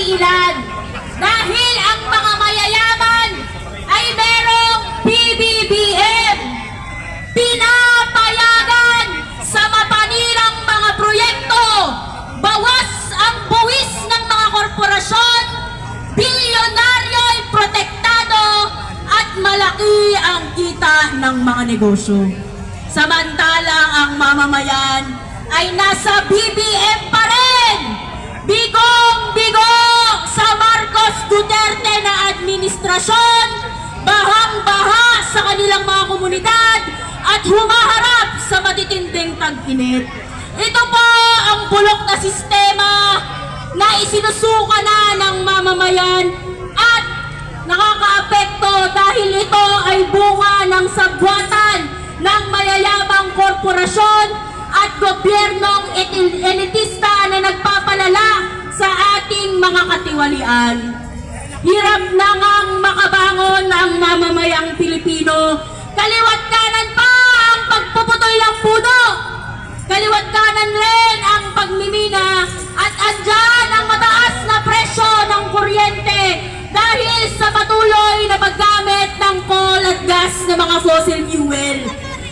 iilan. Dahil ang mga mayayaman ay merong PBBM. Pinapayagan sa mapanirang mga proyekto. Bawas ang buwis ng mga korporasyon. Bilyonaryo'y protektado at malaki ang kita ng mga negosyo. Samantalang ang mamamayan ay nasa BBM pa rin. Bigong-bigo sa Marcos Duterte na administrasyon, bahang-baha sa kanilang mga komunidad at humaharap sa matitinding tag-init. Ito po ang bulok na sistema na isinusuka na ng mamamayan at nakakaapekto dahil ito ay bunga ng sabwatan ng mayayamang korporasyon at gobyernong elitista na nagpapalala sa ating mga katiwalian. Hirap na ngang makabangon ang mamamayang Pilipino. Kaliwat kanan pa ang pagpuputol ng puno. Kaliwat kanan rin ang pagmimina at andyan ang mataas na presyo ng kuryente dahil sa patuloy na paggamit ng coal at gas na mga fossil fuel.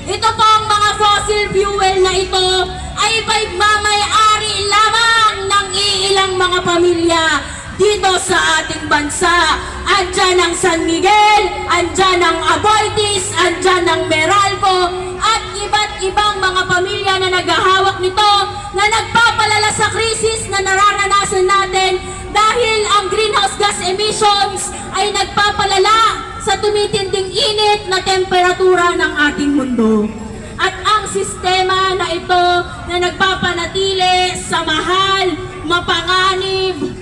Ito pong mga fossil fuel na ito ay pagmamay-ari lamang ng iilang mga pamilya dito sa ating bansa. Andyan ang San Miguel, andyan ang Aboitiz, andyan ang Meralco, at iba't ibang mga pamilya na naghahawak nito na nagpapalala sa krisis na nararanasan natin dahil ang greenhouse gas emissions ay nagpapalala sa tumitinding init na temperatura ng ating mundo. At ang sistema na ito na nagpapanatili sa mahal, mapanganib,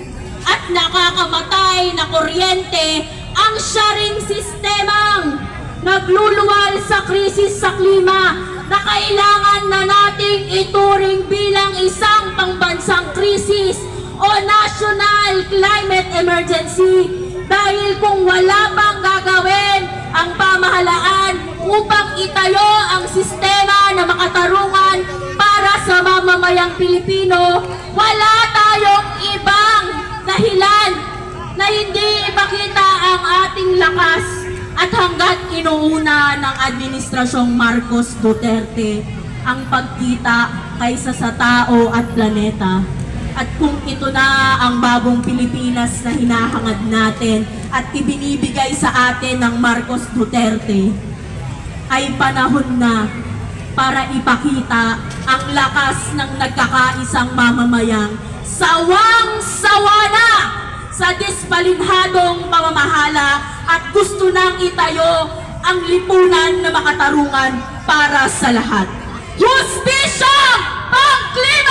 at nakakamatay na kuryente ang siya ring sistemang nagluluwal sa krisis sa klima na kailangan na nating ituring bilang isang pangbansang krisis o national climate emergency. Dahil kung wala pang gagawin ang pamahalaan upang itayo ang sistema na makatarungan para sa mamamayang Pilipino, wala tayong ibang dahilan na hindi ipakita ang ating lakas at hanggat inuuna ng Administrasyong Marcos Duterte ang pagkita kaysa sa tao at planeta. At kung ito na ang bagong Pilipinas na hinahangad natin at ibinibigay sa atin ng Marcos Duterte, ay panahon na para ipakita ang lakas ng nagkakaisang mamamayang sawang-sawa na sa dispalinhadong pamamahala at gusto nang itayo ang lipunan na makatarungan para sa lahat. Hustisya! Pangklima!